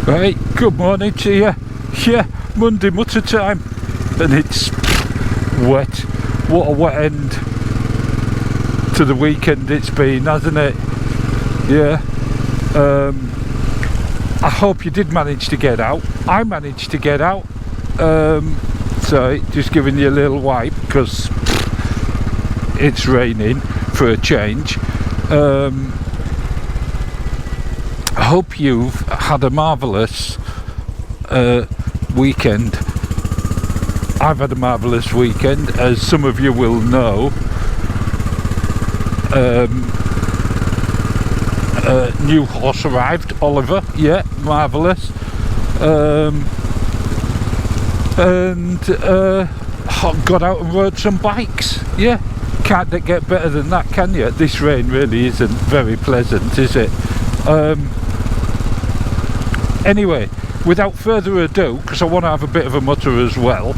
Right, good morning to you. Yeah, Monday Mutter time, and it's wet. What a wet end to the weekend it's been, hasn't it? Yeah. I hope you did manage to get out. I managed to get out. So just giving you a little wipe because it's raining for a change. I hope you've had a marvellous weekend. I've had a marvellous weekend, as some of you will know. New horse arrived, Oliver, yeah, marvellous. And got out and rode some bikes, yeah. Can't get better than that, can you? This rain really isn't very pleasant, is it? Anyway, without further ado, because I want to have a bit of a mutter as well,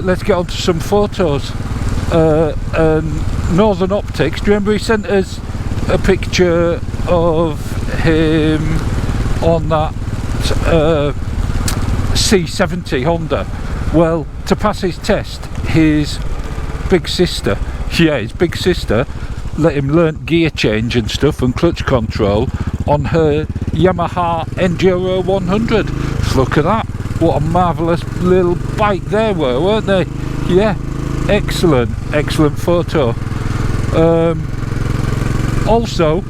let's get on to some photos. Northern Optics, do you remember he sent us a picture of him on that C70 Honda? Well, to pass his test, his big sister let him learn gear change and stuff and clutch control on her Yamaha Enduro 100. Look at that, what a marvellous little bike they were, weren't they? Yeah, excellent photo. Also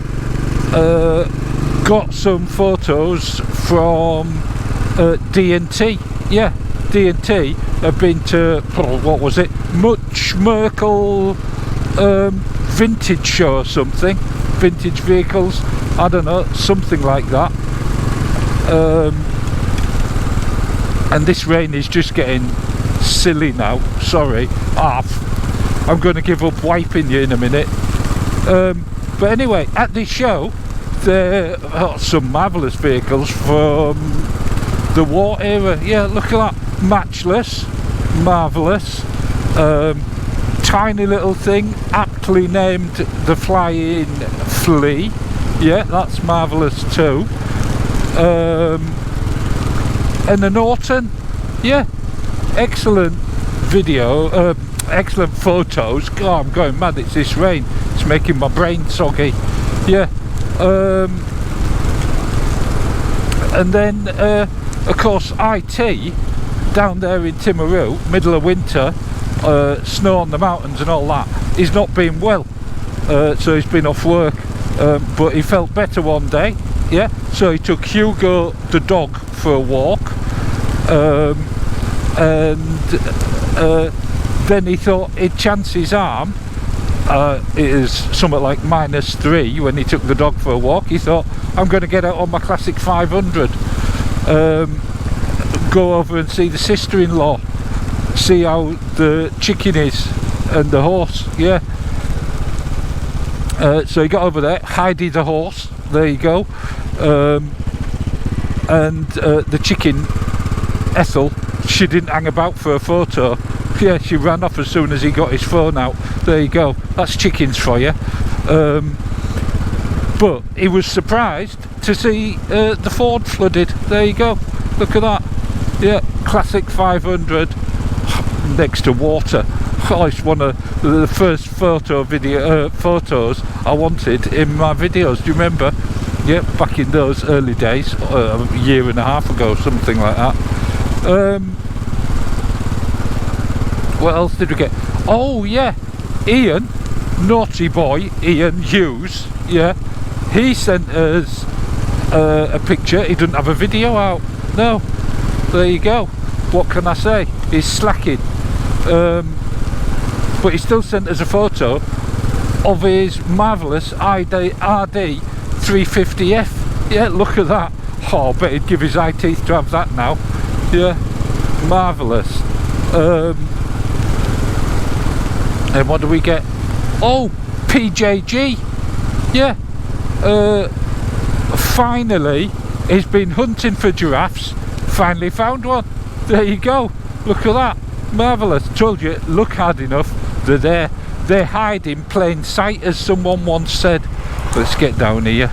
got some photos from D&T. Yeah, D&T have been to, what was it, Much Merkel vintage show or something, vintage vehicles, I don't know, something like that. And this rain is just getting silly now, sorry. I'm going to give up wiping you in a minute. But anyway, at this show there are some marvellous vehicles from the war era. Yeah, look at that, matchless, marvellous. Tiny little thing, aptly named the Flying Flea. Yeah, that's marvellous too. And the Norton, yeah, excellent video, excellent photos. God, I'm going mad, it's this rain, it's making my brain soggy. Yeah. And then of course IT down there in Timaru, middle of winter, snow on the mountains and all that. He's not been well, so he's been off work, but he felt better one day. Yeah, so he took Hugo the dog for a walk, and then he thought he'd chance his arm. It is something like -3 when he took the dog for a walk. He thought, I'm going to get out on my Classic 500, go over and see the sister-in-law, see how the chicken is and the horse. Yeah. So he got over there, Heidi the horse, there you go, and the chicken, Ethel, she didn't hang about for a photo. Yeah, she ran off as soon as he got his phone out. There you go, that's chickens for you. But he was surprised to see the Ford flooded. There you go, look at that. Yeah, Classic 500 next to water. Oh, it's one of the first photos I wanted in my videos. Do you remember? Yeah, back in those early days, a year and a half ago, something like that. What else did we get? Oh yeah, Ian, naughty boy, Ian Hughes. Yeah, he sent us a picture. He didn't have a video out. No, there you go. What can I say? He's slacking. But he still sent us a photo of his marvellous RD 350F. Yeah, look at that. Oh, I bet he'd give his eye teeth to have that now. Yeah, marvellous. And what do we get? Oh, PJG. Yeah. Finally, he's been hunting for giraffes. Finally found one. There you go. Look at that. Marvellous. Told you, look hard enough. They're there. They hide in plain sight, as someone once said. Let's get down here.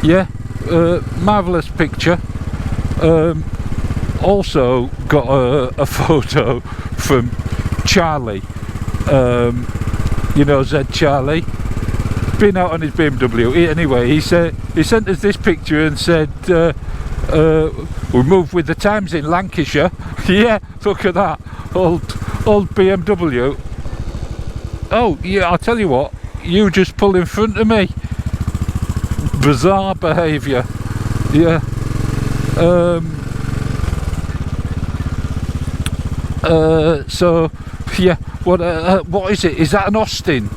yeah, marvellous picture. Also got a photo from Charlie, you know, Z Charlie, been out on his BMW. Anyway, he sent us this picture and said, we moved with the times in Lancashire. Yeah, look at that, old BMW. Oh yeah, I'll tell you what, you just pull in front of me. Bizarre behaviour. Yeah. So yeah, what is it? Is that an Austin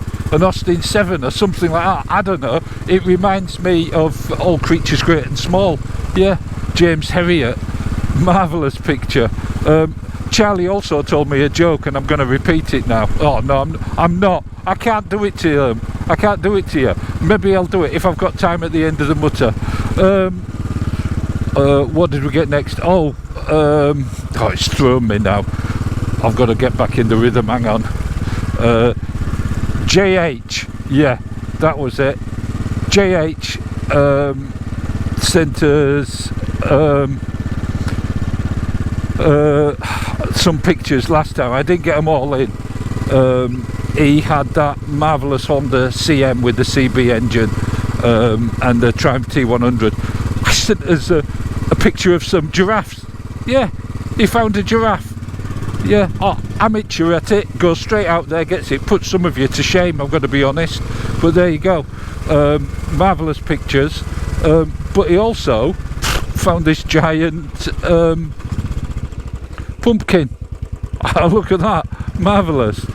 7 or something like that? I don't know. It reminds me of All Creatures Great and Small. Yeah, James Herriot. Marvellous picture. Charlie also told me a joke, and I'm going to repeat it now. Oh no, I'm not. I can't do it to you. I can't do it to you. Maybe I'll do it if I've got time at the end of the mutter. What did we get next? Oh, it's thrown me now. I've got to get back in the rhythm. Hang on. JH. Yeah, that was it. JH sent us some pictures last time. I didn't get them all in. He had that marvellous Honda CM with the CB engine and the Triumph T100. He sent us a picture of some giraffes. Yeah, he found a giraffe. Yeah, amateur at it, goes straight out there, gets it, puts some of you to shame, I'm going to be honest, but there you go. Marvellous pictures. But he also found this giant pumpkin. Look at that, marvellous.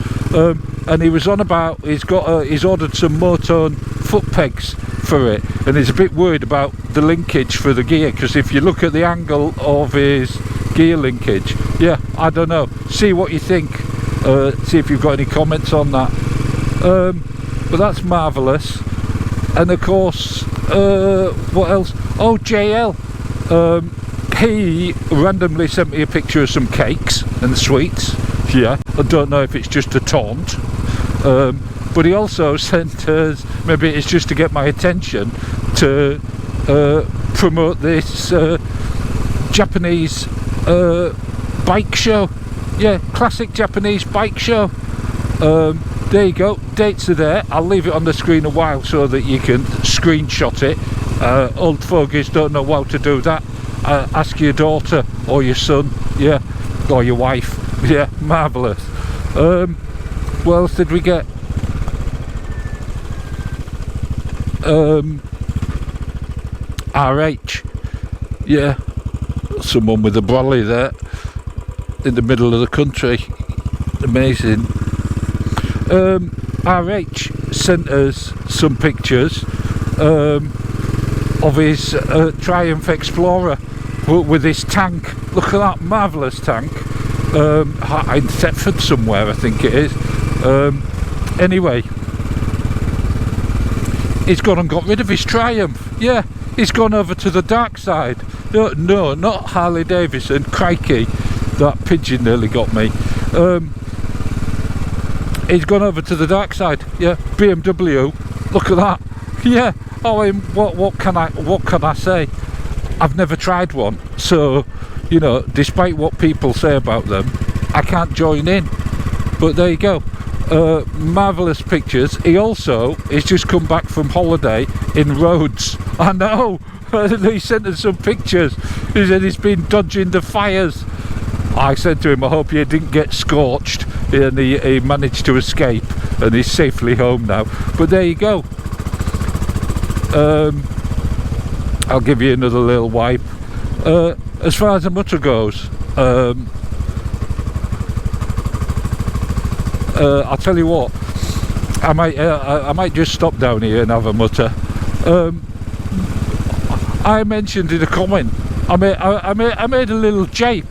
And he was on about, he's ordered some Motone foot pegs for it, and he's a bit worried about the linkage for the gear, because if you look at the angle of his gear linkage, yeah, I don't know, see what you think, see if you've got any comments on that. But that's marvellous. And of course, what else? Oh, JL, he randomly sent me a picture of some cakes and sweets. Yeah, I don't know if it's just a taunt, but he also sent us, maybe it's just to get my attention, to promote this Japanese bike show. Yeah, classic Japanese bike show. There you go, dates are there. I'll leave it on the screen a while so that you can screenshot it. Old fogies don't know how to do that. Ask your daughter or your son, yeah, or your wife. Yeah, marvellous. What else did we get? RH. Yeah, someone with a brolly there in the middle of the country. Amazing. RH sent us some pictures of his Triumph Explorer with his tank. Look at that marvellous tank. In Thetford somewhere, I think it is. Anyway, he's gone and got rid of his Triumph. Yeah, he's gone over to the dark side. No, not Harley Davidson. Crikey, that pigeon nearly got me. He's gone over to the dark side. Yeah, BMW. Look at that. Yeah. Oh, what can I say? I've never tried one, so you know, despite what people say about them, I can't join in. But there you go. Marvellous pictures. He also has just come back from holiday in Rhodes. I know. He sent us some pictures. He said he's been dodging the fires. I said to him, I hope you didn't get scorched, and he managed to escape and he's safely home now. But there you go. I'll give you another little wipe. As far as the mutter goes, I'll tell you what, I might just stop down here and have a mutter. I mentioned in a comment, I made a little jape,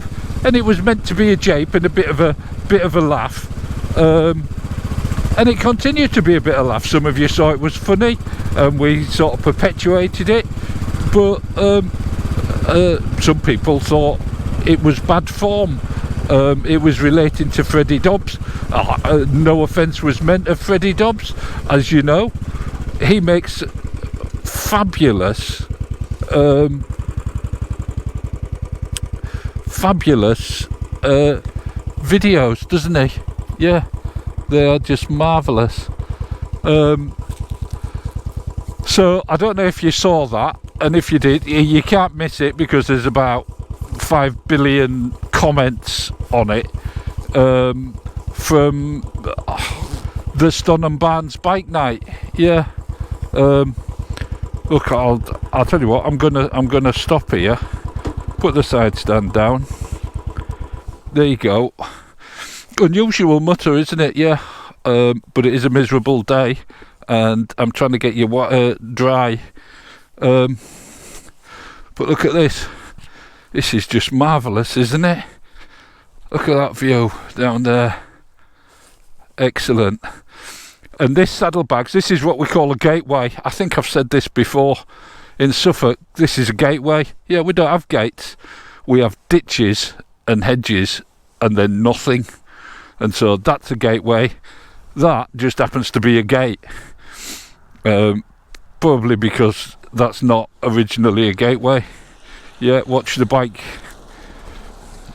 and it was meant to be a jape and a bit of a laugh, and it continued to be a bit of a laugh. Some of you saw it was funny, and we sort of perpetuated it, but some people thought it was bad form. It was relating to Freddie Dobbs. No offence was meant of Freddie Dobbs, as you know. He makes fabulous videos, doesn't he? Yeah, they are just marvellous. So I don't know if you saw that, and if you did, you can't miss it because there's about 5 billion comments on it from the Stonham Barnes bike night. Yeah. Look, I'll tell you what. I'm gonna stop here. Put the side stand down. There you go. Unusual mutter, isn't it? Yeah. But it is a miserable day, and I'm trying to get your water dry. But look at this. This is just marvellous, isn't it? Look at that view down there. Excellent. And this saddlebags, this is what we call a gateway. I think I've said this before. In Suffolk, this is a gateway. Yeah, we don't have gates. We have ditches and hedges and then nothing. And so that's a gateway. That just happens to be a gate. Probably because that's not originally a gateway. Yeah, watch the bike.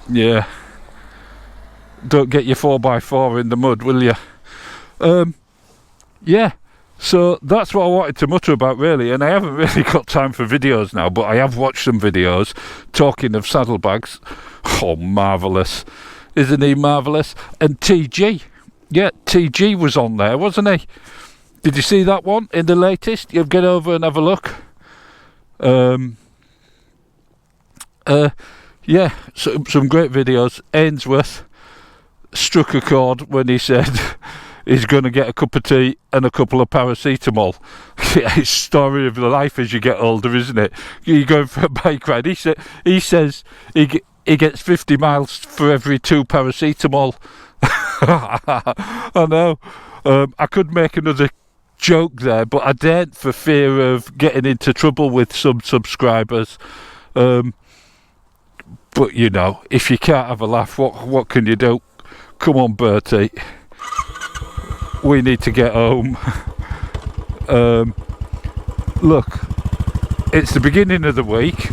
Yeah. Don't get your 4x4 in the mud, will you? Yeah, so that's what I wanted to mutter about, really. And I haven't really got time for videos now, but I have watched some videos talking of saddlebags. Oh, marvellous. Isn't he marvellous? And TG. Yeah, TG was on there, wasn't he? Did you see that one in the latest? You'll get over and have a look. Yeah, some great videos. Ainsworth struck a chord when he said he's going to get a cup of tea and a couple of paracetamol. It's story of the life as you get older, isn't it? You're going for a bike ride. He says he gets 50 miles for every 2 paracetamol. I know. I could make another joke there, but I daren't for fear of getting into trouble with some subscribers. But you know, if you can't have a laugh, what can you do? Come on, Bertie. We need to get home. Look, it's the beginning of the week.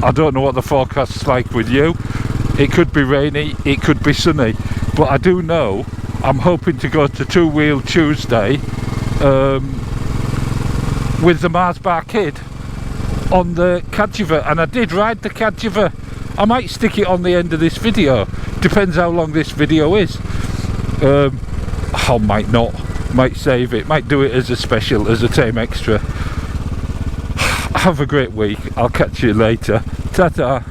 I don't know what the forecast's like with you. It could be rainy, it could be sunny, but I do know I'm hoping to go to Two Wheel Tuesday with the Mars Bar Kid on the Cadgiver, and I did ride the Cadgiver. I might stick it on the end of this video, depends how long this video is. I might not, might save it, might do it as a special, as a tame extra. Have a great week, I'll catch you later. Ta-ta.